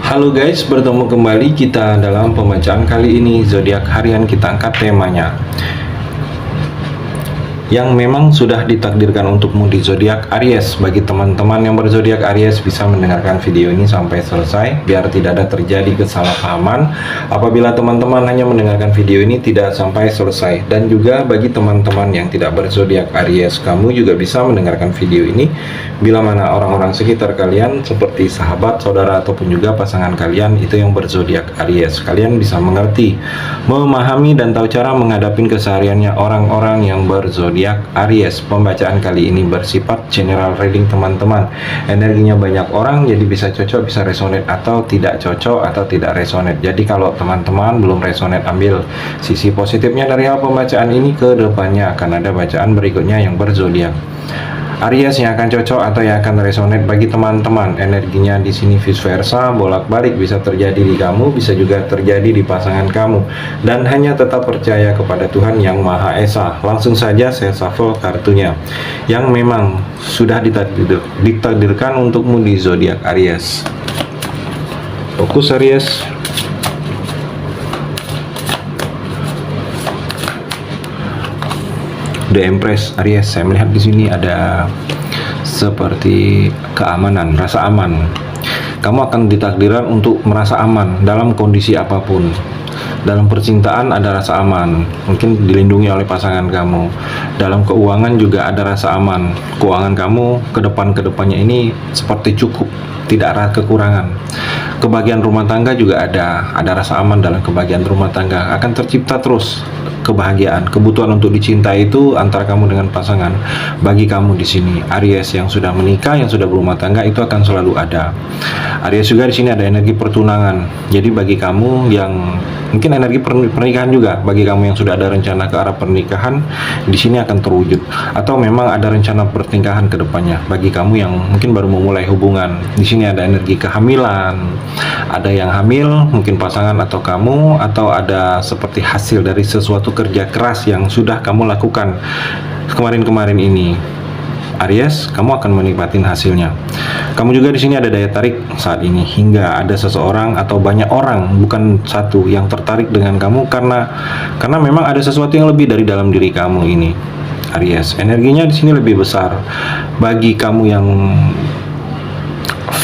Halo guys, bertemu kembali kita dalam pembacaan kali ini zodiak harian. Kita angkat temanya yang memang sudah ditakdirkan untukmu di zodiak Aries. Bagi teman-teman yang berzodiak Aries bisa mendengarkan video ini sampai selesai biar tidak ada terjadi kesalahpahaman apabila teman-teman hanya mendengarkan video ini tidak sampai selesai. Dan juga bagi teman-teman yang tidak berzodiak Aries, kamu juga bisa mendengarkan video ini bila mana orang-orang sekitar kalian seperti sahabat, saudara ataupun juga pasangan kalian itu yang berzodiak Aries. Kalian bisa mengerti, memahami dan tahu cara menghadapi kesehariannya orang-orang yang berzodiak Aries. Pembacaan kali ini bersifat general reading teman-teman. Energinya banyak orang, jadi bisa cocok, bisa resonate atau tidak cocok atau tidak resonate. Jadi kalau teman-teman belum resonate, ambil sisi positifnya dari hal pembacaan ini, ke depannya akan ada bacaan berikutnya yang berzodiak Aries yang akan cocok atau yang akan resonate bagi teman-teman. Energinya di sini vice versa, bolak-balik, bisa terjadi di kamu, bisa juga terjadi di pasangan kamu. Dan hanya tetap percaya kepada Tuhan Yang Maha Esa. Langsung saja saya shuffle kartunya yang memang sudah ditakdirkan untukmu di zodiak Aries. Fokus Aries. The Empress Aries, saya melihat di sini ada seperti keamanan, rasa aman. Kamu akan ditakdirkan untuk merasa aman dalam kondisi apapun. Dalam percintaan ada rasa aman, mungkin dilindungi oleh pasangan kamu. Dalam keuangan juga ada rasa aman. Keuangan kamu ke depannya ini seperti cukup, tidak ada kekurangan. Kebahagiaan rumah tangga juga ada rasa aman dalam kebahagiaan rumah tangga. Akan tercipta terus kebahagiaan, kebutuhan untuk dicintai itu antara kamu dengan pasangan. Bagi kamu di sini Aries yang sudah menikah, yang sudah berumah tangga, itu akan selalu ada. Aries juga di sini ada energi pertunangan. Jadi bagi kamu yang mungkin energi pernikahan juga, bagi kamu yang sudah ada rencana ke arah pernikahan, di sini akan terwujud. Atau memang ada rencana pernikahan ke depannya. Bagi kamu yang mungkin baru memulai hubungan, di sini ada energi kehamilan. Ada yang hamil, mungkin pasangan atau kamu, atau ada seperti hasil dari sesuatu kerja keras yang sudah kamu lakukan kemarin-kemarin ini. Aries, kamu akan menikmati hasilnya. Kamu juga di sini ada daya tarik saat ini, hingga ada seseorang atau banyak orang, bukan satu, yang tertarik dengan kamu karena memang ada sesuatu yang lebih dari dalam diri kamu ini. Aries, energinya di sini lebih besar. Bagi kamu yang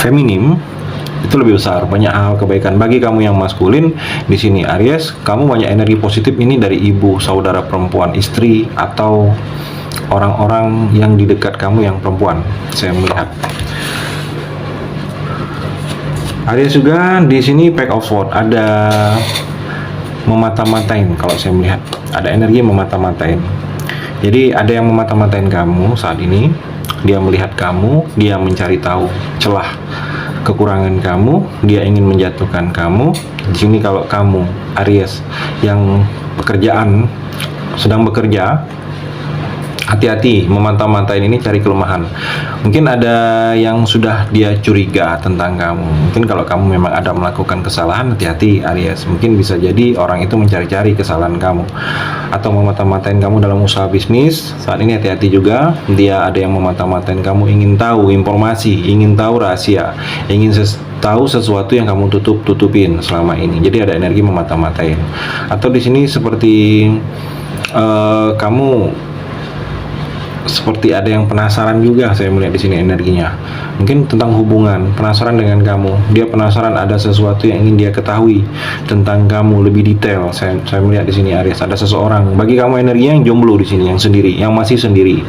feminim, itu lebih besar, banyak hal kebaikan. Bagi kamu yang maskulin, di sini Aries, kamu banyak energi positif ini dari ibu, saudara perempuan, istri, atau orang-orang yang di dekat kamu yang perempuan. Saya melihat Aries juga di sini pack of sword, ada memata-matain. Kalau saya melihat ada energi memata-matain. Jadi ada yang memata-matain kamu saat ini. Dia melihat kamu, dia mencari tahu celah kekurangan kamu, dia ingin menjatuhkan kamu. Di sini kalau kamu Aries yang pekerjaan sedang bekerja, hati-hati, memantau-mantain ini cari kelemahan. Mungkin ada yang sudah dia curiga tentang kamu. Mungkin kalau kamu memang ada melakukan kesalahan, hati-hati Aries. Mungkin bisa jadi orang itu mencari-cari kesalahan kamu atau memantau-mantain kamu dalam usaha bisnis. Saat ini hati-hati juga, dia ada yang memantau-mantain kamu, ingin tahu informasi, ingin tahu rahasia, ingin tahu sesuatu yang kamu tutupin selama ini. Jadi ada energi memata-matain. Atau di sini seperti kamu seperti ada yang penasaran juga. Saya melihat di sini energinya mungkin tentang hubungan, penasaran dengan kamu. Dia penasaran, ada sesuatu yang ingin dia ketahui tentang kamu lebih detail. Saya melihat di sini Aries ada seseorang. Bagi kamu energinya yang jomblo di sini, yang sendiri, yang masih sendiri.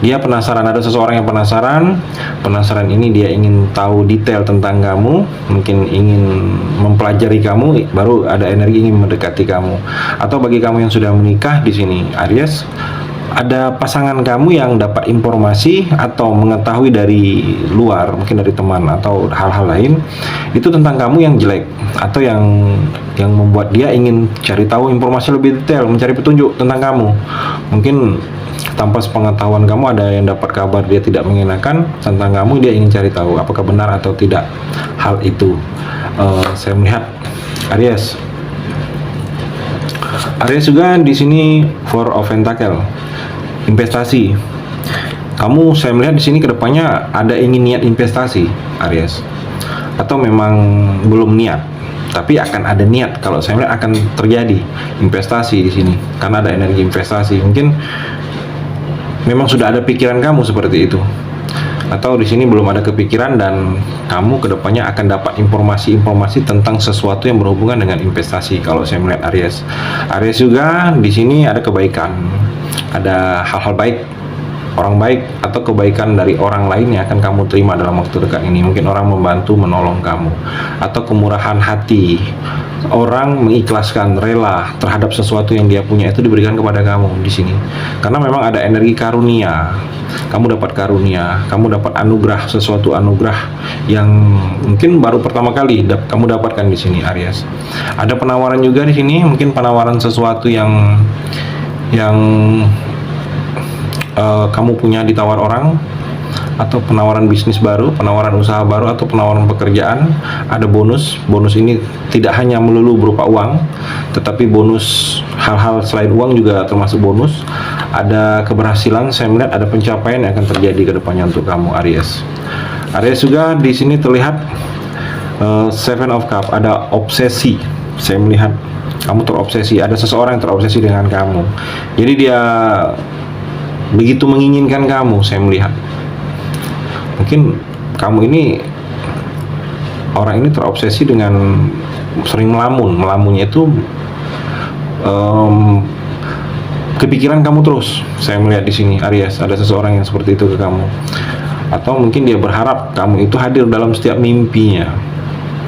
Dia penasaran, ada seseorang yang penasaran ini dia ingin tahu detail tentang kamu, mungkin ingin mempelajari kamu, baru ada energi ingin mendekati kamu. Atau bagi kamu yang sudah menikah di sini Aries, ada pasangan kamu yang dapat informasi atau mengetahui dari luar, mungkin dari teman atau hal-hal lain, itu tentang kamu yang jelek, atau yang membuat dia ingin cari tahu informasi lebih detail, mencari petunjuk tentang kamu. Mungkin tanpa sepengetahuan kamu ada yang dapat kabar dia tidak mengenakan tentang kamu, dia ingin cari tahu apakah benar atau tidak hal itu. Saya melihat Aries juga di sini Four of Pentacle, investasi. Kamu, saya melihat di sini kedepannya ada ingin niat investasi Aries. atau memang belum niat, tapi akan ada niat. Kalau saya melihat akan terjadi investasi di sini karena ada energi investasi. Mungkin memang sudah ada pikiran kamu seperti itu, atau di sini belum ada kepikiran dan kamu kedepannya akan dapat informasi-informasi tentang sesuatu yang berhubungan dengan investasi. Kalau saya melihat Aries, Aries juga di sini ada kebaikan, ada hal-hal baik, orang baik atau kebaikan dari orang lain yang akan kamu terima dalam waktu dekat ini. Mungkin orang membantu, menolong kamu, atau kemurahan hati, orang mengikhlaskan, rela terhadap sesuatu yang dia punya itu diberikan kepada kamu di sini. Karena memang ada energi karunia. Kamu dapat karunia, kamu dapat anugerah, sesuatu anugerah yang mungkin baru pertama kali kamu dapatkan di sini Aries. Ada penawaran juga di sini, mungkin penawaran sesuatu yang kamu punya ditawar orang, atau penawaran bisnis baru, penawaran usaha baru, atau penawaran pekerjaan. Ada bonus. Bonus ini tidak hanya melulu berupa uang, tetapi bonus hal-hal selain uang juga termasuk bonus. Ada keberhasilan, saya melihat ada pencapaian yang akan terjadi ke depannya untuk kamu Aries. Aries juga di sini terlihat Seven of Cup, ada obsesi. Saya melihat kamu terobsesi, ada seseorang yang terobsesi dengan kamu. Jadi dia begitu menginginkan kamu, saya melihat. Mungkin kamu ini, orang ini terobsesi dengan sering melamunnya itu kepikiran kamu terus. Saya melihat di sini Aries, ada seseorang yang seperti itu ke kamu. Atau mungkin dia berharap kamu itu hadir dalam setiap mimpinya.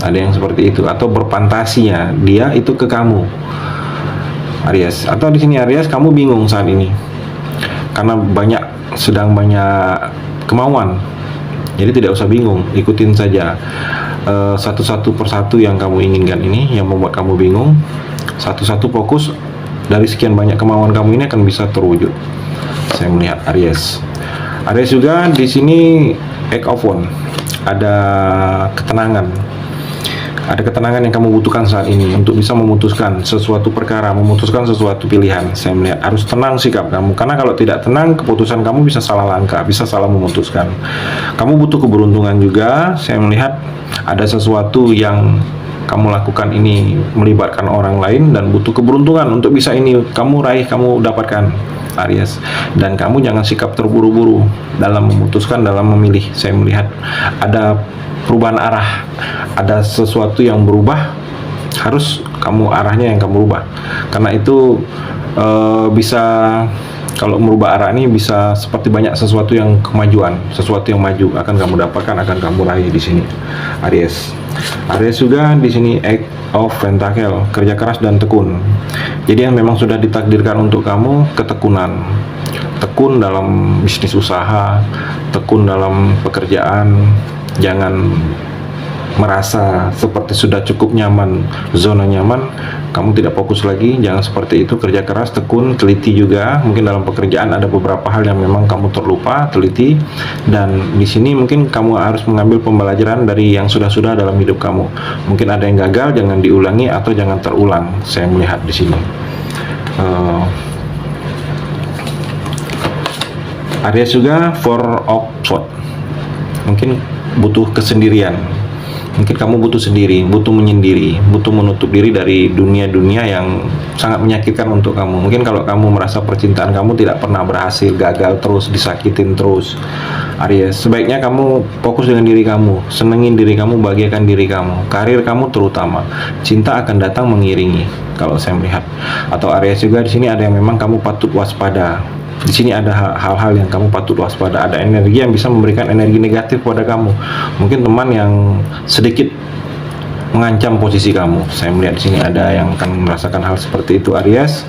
Ada yang seperti itu, atau berfantasinya dia itu ke kamu Aries. Atau di sini Aries, kamu bingung saat ini karena sedang banyak kemauan. Jadi tidak usah bingung, ikutin saja satu-satu persatu yang kamu inginkan ini, yang membuat kamu bingung. Satu-satu fokus, dari sekian banyak kemauan kamu ini akan bisa terwujud. Saya melihat Aries. Aries juga di sini Eight of Wands, ada ketenangan. Ada ketenangan yang kamu butuhkan saat ini untuk bisa memutuskan sesuatu perkara, memutuskan sesuatu pilihan. Saya melihat harus tenang sikap kamu, karena kalau tidak tenang, keputusan kamu bisa salah langkah, bisa salah memutuskan. Kamu butuh keberuntungan juga. Saya melihat ada sesuatu yang kamu lakukan ini melibatkan orang lain dan butuh keberuntungan untuk bisa ini kamu raih, kamu dapatkan Aries. Dan kamu jangan sikap terburu-buru dalam memutuskan, dalam memilih. Saya melihat ada perubahan arah, ada sesuatu yang berubah, harus kamu arahnya yang kamu rubah. Karena itu bisa, kalau merubah arah ini bisa seperti banyak sesuatu yang kemajuan, sesuatu yang maju akan kamu dapatkan, akan kamu raih di sini Aries. Aries juga di sini Eight of Pentacle, kerja keras dan tekun. Jadi yang memang sudah ditakdirkan untuk kamu ketekunan, tekun dalam bisnis usaha, tekun dalam pekerjaan. Jangan merasa seperti sudah cukup nyaman, zona nyaman, kamu tidak fokus lagi. Jangan seperti itu. Kerja keras, tekun, teliti juga. Mungkin dalam pekerjaan ada beberapa hal yang memang kamu terlupa, teliti. Dan di sini mungkin kamu harus mengambil pembelajaran dari yang sudah-sudah dalam hidup kamu. Mungkin ada yang gagal, jangan diulangi atau jangan terulang. Saya melihat di sini. Aries juga Four of Swords. Mungkin butuh kesendirian. Mungkin kamu butuh sendiri, butuh menyendiri, butuh menutup diri dari dunia-dunia yang sangat menyakitkan untuk kamu. Mungkin kalau kamu merasa percintaan kamu tidak pernah berhasil, gagal terus, disakitin terus, Aries, sebaiknya kamu fokus dengan diri kamu, senengin diri kamu, bahagiakan diri kamu, karir kamu terutama. Cinta akan datang mengiringi, kalau saya melihat. Atau Aries juga di sini ada yang memang kamu patut waspada. Di sini ada hal-hal yang kamu patut waspada. Ada energi yang bisa memberikan energi negatif pada kamu. Mungkin teman yang sedikit mengancam posisi kamu. Saya melihat di sini ada yang akan merasakan hal seperti itu Aries.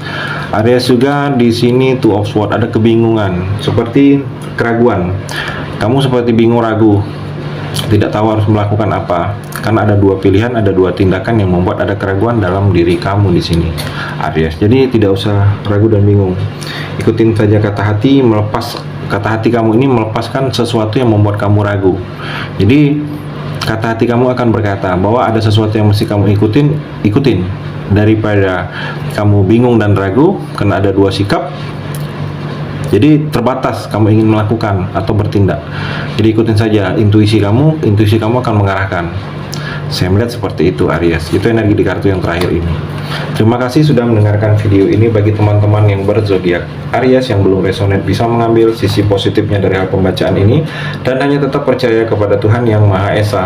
Aries juga di sini Two of Swords, ada kebingungan, seperti keraguan. Kamu seperti bingung, ragu, tidak tahu harus melakukan apa. Karena ada dua pilihan, ada dua tindakan yang membuat ada keraguan dalam diri kamu di sini Aries. Jadi tidak usah ragu dan bingung. Ikutin saja kata hati, kata hati kamu ini melepaskan sesuatu yang membuat kamu ragu. Jadi kata hati kamu akan berkata bahwa ada sesuatu yang mesti kamu ikutin daripada kamu bingung dan ragu, karena ada dua sikap. Jadi terbatas kamu ingin melakukan atau bertindak. Jadi ikutin saja intuisi kamu akan mengarahkan. Saya melihat seperti itu Aries. Itu energi di kartu yang terakhir ini. Terima kasih sudah mendengarkan video ini. Bagi teman-teman yang berzodiak Aries yang belum resonate, bisa mengambil sisi positifnya dari hal pembacaan ini dan hanya tetap percaya kepada Tuhan Yang Maha Esa.